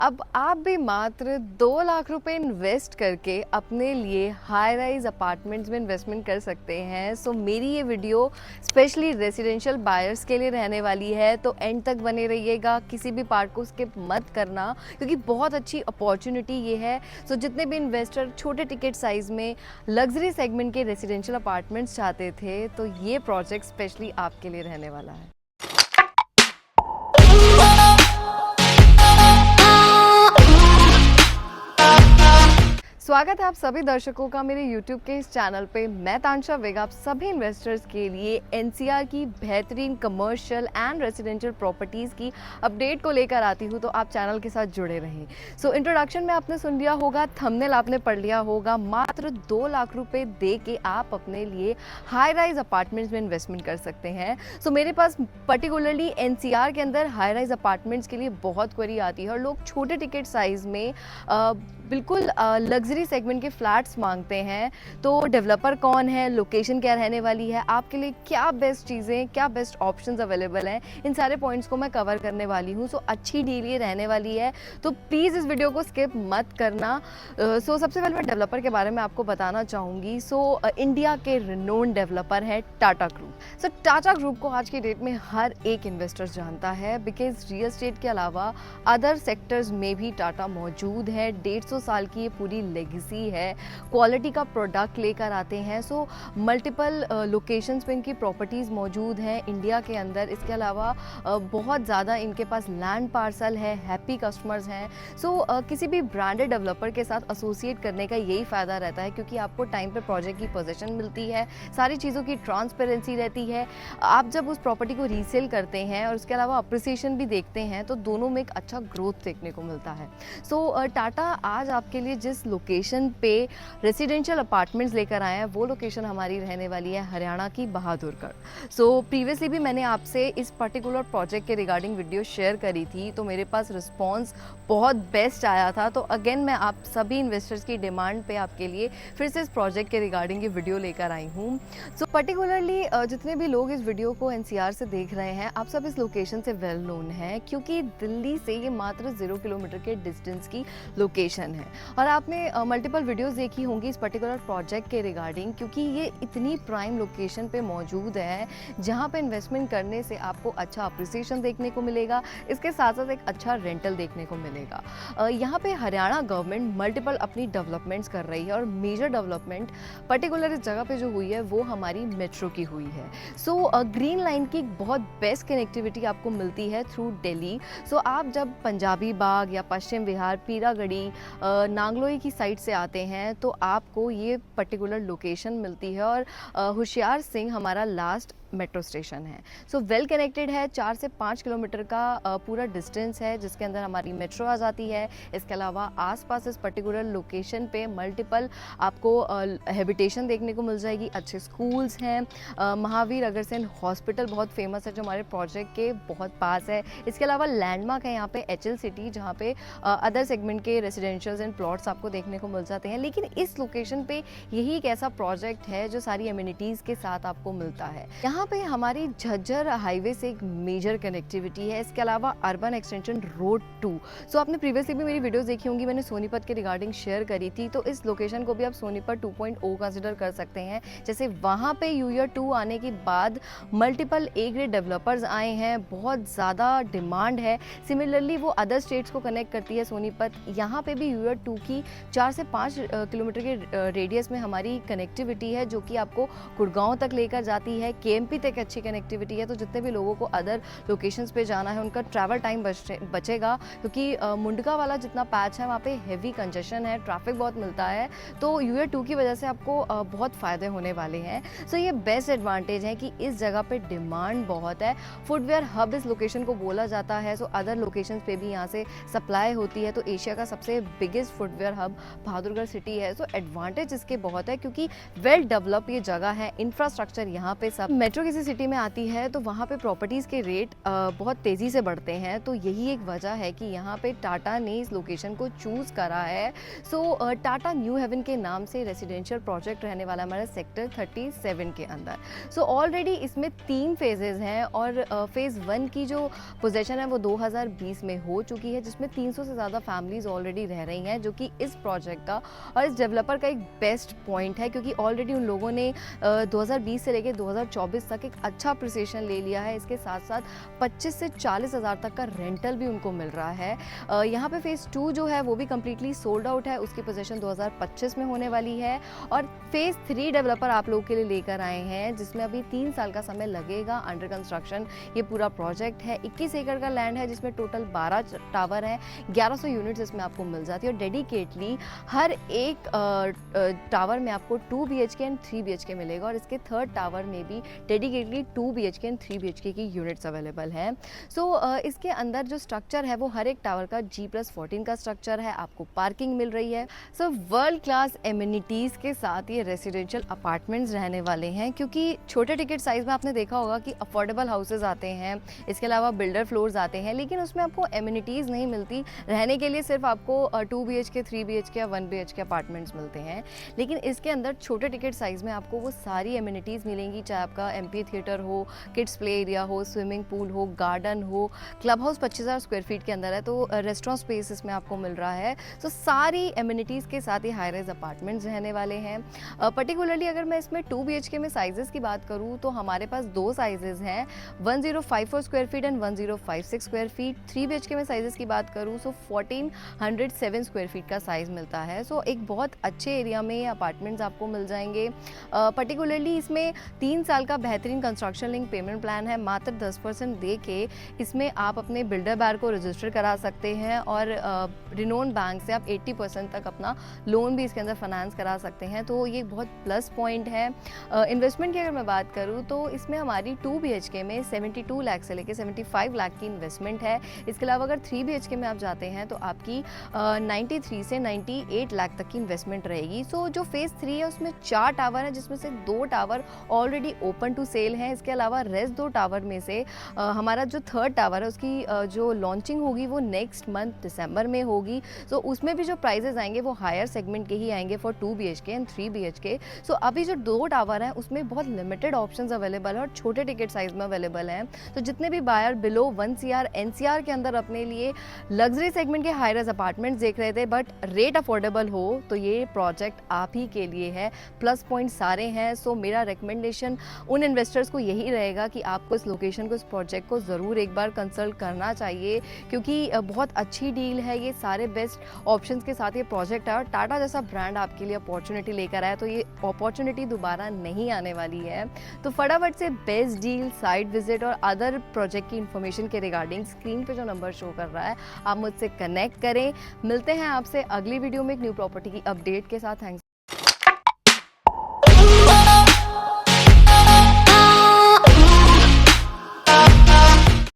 अब आप भी मात्र 2 लाख रुपए इन्वेस्ट करके अपने लिए हाई राइज अपार्टमेंट्स में इन्वेस्टमेंट कर सकते हैं। सो मेरी ये वीडियो स्पेशली रेजिडेंशियल बायर्स के लिए रहने वाली है, तो एंड तक बने रहिएगा, किसी भी पार्ट को स्किप मत करना क्योंकि बहुत अच्छी अपॉर्चुनिटी ये है। सो जितने भी इन्वेस्टर छोटे टिकट साइज़ में लग्जरी सेगमेंट के रेजिडेंशियल अपार्टमेंट्स चाहते थे, तो ये प्रोजेक्ट स्पेशली आपके लिए रहने वाला है। स्वागत है आप सभी दर्शकों का मेरे YouTube के इस चैनल पे। मैं तानशा वेग आप सभी इन्वेस्टर्स के लिए NCR की बेहतरीन कमर्शियल एंड रेजिडेंशियल प्रॉपर्टीज़ की अपडेट को लेकर आती हूँ, तो आप चैनल के साथ जुड़े रहें। सो इंट्रोडक्शन में आपने सुन लिया होगा, थंबनेल आपने पढ़ लिया होगा, मात्र 2 लाख रुपए दे के आप अपने लिए हाई राइज अपार्टमेंट्स में इन्वेस्टमेंट कर सकते हैं। सो मेरे पास पर्टिकुलरली NCR के अंदर हाई राइज अपार्टमेंट्स के लिए बहुत क्वेरी आती है और लोग छोटे टिकट साइज़ में बिल्कुल लग्जरी सेगमेंट के फ्लैट्स मांगते हैं। तो डेवलपर कौन है, लोकेशन क्या रहने वाली है, आपके लिए क्या बेस्ट चीज़ें, क्या बेस्ट ऑप्शंस अवेलेबल हैं, इन सारे पॉइंट्स को मैं कवर करने वाली हूँ। सो अच्छी डील ये रहने वाली है, तो प्लीज़ इस वीडियो को स्किप मत करना। सो सबसे पहले मैं डेवलपर के बारे में आपको बताना चाहूँगी। सो इंडिया के रिनोन डेवलपर है टाटा ग्रुप। सो टाटा ग्रुप को आज की डेट में हर एक इन्वेस्टर जानता है, बिकॉज रियल एस्टेट के अलावा अदर सेक्टर्स में भी टाटा मौजूद है। 150 साल की ये पूरी लेगेसी है, क्वालिटी का प्रोडक्ट लेकर आते हैं। सो मल्टीपल लोकेशंस पे इनकी प्रॉपर्टीज़ मौजूद हैं इंडिया के अंदर। इसके अलावा बहुत ज़्यादा इनके पास लैंड पार्सल है, हैप्पी कस्टमर्स हैं। सो किसी भी ब्रांडेड डेवलपर के साथ एसोसिएट करने का यही फ़ायदा रहता है, क्योंकि आपको टाइम पे प्रोजेक्ट की पोजीशन मिलती है, सारी चीज़ों की ट्रांसपेरेंसी रहती है। आप जब उस प्रॉपर्टी को रीसेल करते हैं और उसके अलावा अप्रिसिएशन भी देखते हैं, तो दोनों में एक अच्छा ग्रोथ देखने को मिलता है। सो टाटा आज आपके लिए जिस लोकेशन पे रेसिडेंशियल अपार्टमेंट्स लेकर आए हैं, वो लोकेशन हमारी रहने वाली है हरियाणा की बहादुरगढ़। सो प्रीवियसली भी मैंने आपसे इस पर्टिकुलर प्रोजेक्ट के रिगार्डिंग वीडियो शेयर करी थी, तो मेरे पास रिस्पांस बहुत बेस्ट आया था। तो अगेन मैं आप सभी इन्वेस्टर्स की डिमांड पे आपके लिए फिर से इस प्रोजेक्ट के रिगार्डिंग ये वीडियो लेकर आई हूँ। सो पर्टिकुलरली जितने भी लोग इस वीडियो को NCR से देख रहे हैं, आप सब इस लोकेशन से वेल नोन हैं, क्योंकि दिल्ली से ये मात्र 0 किलोमीटर के डिस्टेंस की लोकेशन है। और आपने मल्टीपल वीडियोस देखी होंगी इस पर्टिकुलर प्रोजेक्ट के रिगार्डिंग, क्योंकि ये इतनी प्राइम लोकेशन पे मौजूद है जहाँ पे इन्वेस्टमेंट करने से आपको अच्छा अप्रिसिएशन देखने को मिलेगा, इसके साथ साथ एक अच्छा रेंटल देखने को मिलेगा। यहाँ पे हरियाणा गवर्नमेंट मल्टीपल अपनी डेवलपमेंट्स कर रही है, और मेजर डेवलपमेंट पर्टिकुलर इस जगह पे जो हुई है वो हमारी मेट्रो की हुई है। सो ग्रीन लाइन की बहुत बेस्ट कनेक्टिविटी आपको मिलती है थ्रू दिल्ली। सो आप जब पंजाबी बाग या पश्चिम विहार, पीरागढ़ी, नांगलोई की साइड से आते हैं, तो आपको ये पर्टिकुलर लोकेशन मिलती है। और होशियार सिंह हमारा लास्ट मेट्रो स्टेशन है। सो वेल कनेक्टेड है, 4 से 5 किलोमीटर का पूरा डिस्टेंस है, जिसके अंदर हमारी मेट्रो आ जाती है। इसके अलावा आसपास इस पर्टिकुलर लोकेशन पे मल्टीपल आपको हैबिटेशन देखने को मिल जाएगी, अच्छे स्कूल्स हैं। महावीर अग्रसेन हॉस्पिटल बहुत फेमस है, जो हमारे प्रोजेक्ट के बहुत पास है। इसके अलावा लैंडमार्क है यहाँ पे HL सिटी, जहाँ पे अदर सेगमेंट के रेजिडेंशियल्स एंड प्लॉट्स आपको देखने को मिल जाते हैं। लेकिन इस लोकेशन पे यही एक ऐसा प्रोजेक्ट है जो सारी एमिनिटीज़ के साथ आपको मिलता है। यहाँ पे हमारी झज्जर हाईवे से एक मेजर कनेक्टिविटी है। इसके अलावा अर्बन एक्सटेंशन रोड 2। सो आपने प्रीवियसली भी मेरी वीडियोस देखी होंगी, मैंने सोनीपत के रिगार्डिंग शेयर करी थी। तो इस लोकेशन को भी आप सोनीपत 2.0 कंसिडर कर सकते हैं। जैसे वहाँ पे यूयर 2 आने के बाद मल्टीपल A ग्रेड डेवलपर्स आए हैं, बहुत ज़्यादा डिमांड है। सिमिलरली वो अदर स्टेट्स को कनेक्ट करती है सोनीपत। यहाँ पे भी यूयर 2 की 4 से 5 किलोमीटर के रेडियस में हमारी कनेक्टिविटी है, जो कि आपको गुड़गांव तक लेकर जाती है। KMP तक अच्छी कनेक्टिविटी है, तो जितने भी लोगों को अदर लोकेशंस पे जाना है, उनका ट्रैवल टाइम बचेगा, क्योंकि मुंडका वाला जितना पैच है वहाँ पे हेवी कंजेशन है, ट्रैफिक बहुत मिलता है। तो यूयर 2 की वजह से आपको बहुत फ़ायदे होने वाले हैं। सो ये बेस्ट एडवांटेज है कि इस जगह पे डिमांड बहुत है। फुटवेयर हब इस लोकेशन को बोला जाता है। सो अदर लोकेशंस पे भी यहाँ से सप्लाई होती है। तो एशिया का सबसे biggest footwear hub Bahadurgarh city है। सो एडवांटेज इसके बहुत है, क्योंकि वेल डेवलप ये जगह है, इंफ्रास्ट्रक्चर यहाँ पे सब। मेट्रो मेट्रो किसी सिटी में आती है तो वहाँ पे प्रॉपर्टीज़ के रेट बहुत तेज़ी से बढ़ते हैं, तो यही एक वजह है कि यहाँ पे टाटा ने इस लोकेशन को चूज़ करा है। सो टाटा न्यू हेवन के नाम से रेजिडेंशियल प्रोजेक्ट रहने वाला हमारा सेक्टर 37 के अंदर। सो ऑलरेडी इसमें 3 फेजेज़ हैं और फ़ेज़ 1 की जो पोजेसन है वो 2020 में हो चुकी है, जिसमें 300 से ज़्यादा फैमिलीज़ ऑलरेडी रह रही हैं, जो कि इस प्रोजेक्ट का और इस डेवलपर का एक बेस्ट पॉइंट है, क्योंकि ऑलरेडी उन लोगों ने 2020 से लेकर 2024 तक एक अच्छा अप्रिसिएशन ले लिया है। इसके साथ साथ 25 से 40 हज़ार तक का रेंटल भी उनको मिल रहा है। यहाँ पे फ़ेज़ 2 जो है वो भी कम्प्लीटली सोल्ड आउट है, उसकी पोजीशन 2025 में होने वाली है। और फ़ेज़ 3 डेवलपर आप लोगों के लिए लेकर आए हैं, जिसमें अभी 3 साल का समय लगेगा अंडर कंस्ट्रक्शन। ये पूरा प्रोजेक्ट है, 21 एकड़ का लैंड है, जिसमें टोटल 12 टावर हैं, 1100 यूनिट्स इसमें आपको मिल जाती है। और डेडिकेटली हर एक टावर में आपको 2 BHK एंड 3 BHK मिलेगा, और इसके थर्ड टावर में भी डेडिकेटली 2 BHK एंड 3 BHK की यूनिट्स अवेलेबल हैं। सो इसके अंदर जो स्ट्रक्चर है वो हर एक टावर का G+14 का स्ट्रक्चर है, आपको पार्किंग मिल रही है। सो वर्ल्ड क्लास एमिनिटीज़ के साथ ये रेसिडेंशियल अपार्टमेंट्स रहने वाले हैं, क्योंकि छोटे टिकट साइज़ में आपने देखा होगा कि अफोर्डेबल हाउसेज आते हैं, इसके अलावा बिल्डर फ्लोर्स आते हैं, लेकिन उसमें आपको एमिनिटीज़ नहीं मिलती रहने के लिए। सिर्फ आपको 2 BHK 3 BHK या 1 BHK अपार्टमेंट्स मिलते हैं, लेकिन इसके अंदर छोटे टिकट साइज़ में आपको वो सारी एमिनिटीज़ मिलेंगी, चाहे आपका एम्फी थिएटर हो, किड्स प्ले एरिया हो, स्विमिंग पूल हो, गार्डन हो। क्लब हाउस 25,000 स्क्वायर फीट के अंदर है, तो रेस्टोरेंट स्पेस इसमें आपको मिल रहा है। तो सारी एमिनिटीज़ के साथ ये हाई राइज अपार्टमेंट्स रहने वाले हैं। पर्टिकुलरली अगर मैं इसमें 2 BHK में साइजेस की बात करूँ तो हमारे पास 2 साइजेस हैं, 1054 square feet and 1056 square feet. 3 BHK में साइजेस की बात करूँ तो 1407 स्क्वायर फीट का साइज़ मिलता है। सो एक बहुत अच्छे एरिया में ये अपार्टमेंट्स आपको मिल जाएंगे। पर्टिकुलरली इसमें 3 साल का बेहतरीन कंस्ट्रक्शन लिंक पेमेंट प्लान है। मात्र 10% दे के इसमें आप अपने बिल्डर बार को रजिस्टर करा सकते हैं, और रिनोन बैंक से आप 80% तक अपना लोन भी इसके अंदर फाइनेंस करा सकते हैं, तो ये बहुत प्लस पॉइंट है। इन्वेस्टमेंट की अगर मैं बात करूँ तो इसमें हमारी 2 BHK में 72 लाख से लेकर 75 लाख की इन्वेस्टमेंट है। इसके अलावा अगर 3 BHK में आप जाते हैं तो आपकी 93 से 98 लाख तक की इन्वेस्टमेंट रहेगी। सो जो फ़ेज़ 3 है उसमें 4 टावर हैं, जिसमें से 2 tower already open to sale हैं। इसके अलावा रेस्ट 2 टावर में से हमारा जो थर्ड टावर है उसकी जो लॉन्चिंग होगी वो नेक्स्ट मंथ दिसंबर में होगी। सो उसमें भी जो प्राइजेस आएंगे वो हायर सेगमेंट के ही आएंगे फॉर 2 BHK एंड 3 BHK। सो अभी जो 2 टावर हैं उसमें बहुत लिमिटेड ऑप्शंस अवेलेबल है और छोटे टिकट साइज में अवेलेबल हैं। तो जितने भी बायर बिलो 1 CR NCR के अंदर अपने लिए लग्जरी सेगमेंट के हाई राइज अपार्टमेंट्स देख रहे थे बट रेट अफोर्डेबल हो, तो ये प्रोजेक्ट आप ही के लिए है। प्लस पॉइंट सारे हैं। सो मेरा रिकमेंडेशन उन इन्वेस्टर्स को यही रहेगा कि आपको इस लोकेशन को, इस प्रोजेक्ट को ज़रूर एक बार कंसल्ट करना चाहिए, क्योंकि बहुत अच्छी डील है। ये सारे बेस्ट ऑप्शंस के साथ ये प्रोजेक्ट है, और टाटा जैसा ब्रांड आपके लिए अपॉर्चुनिटी लेकर आया, तो ये अपॉर्चुनिटी दोबारा नहीं आने वाली है। तो फटाफट से बेस्ट डील, साइट विजिट और अदर प्रोजेक्ट की इन्फॉर्मेशन के रिगार्डिंग स्क्रीन पे जो नंबर शो कर रहा है आप मुझसे कनेक्ट करें। मिलते हैं आपसे अगली वीडियो में एक न्यू प्रॉपर्टी की अपडेट के साथ। थैंक्स।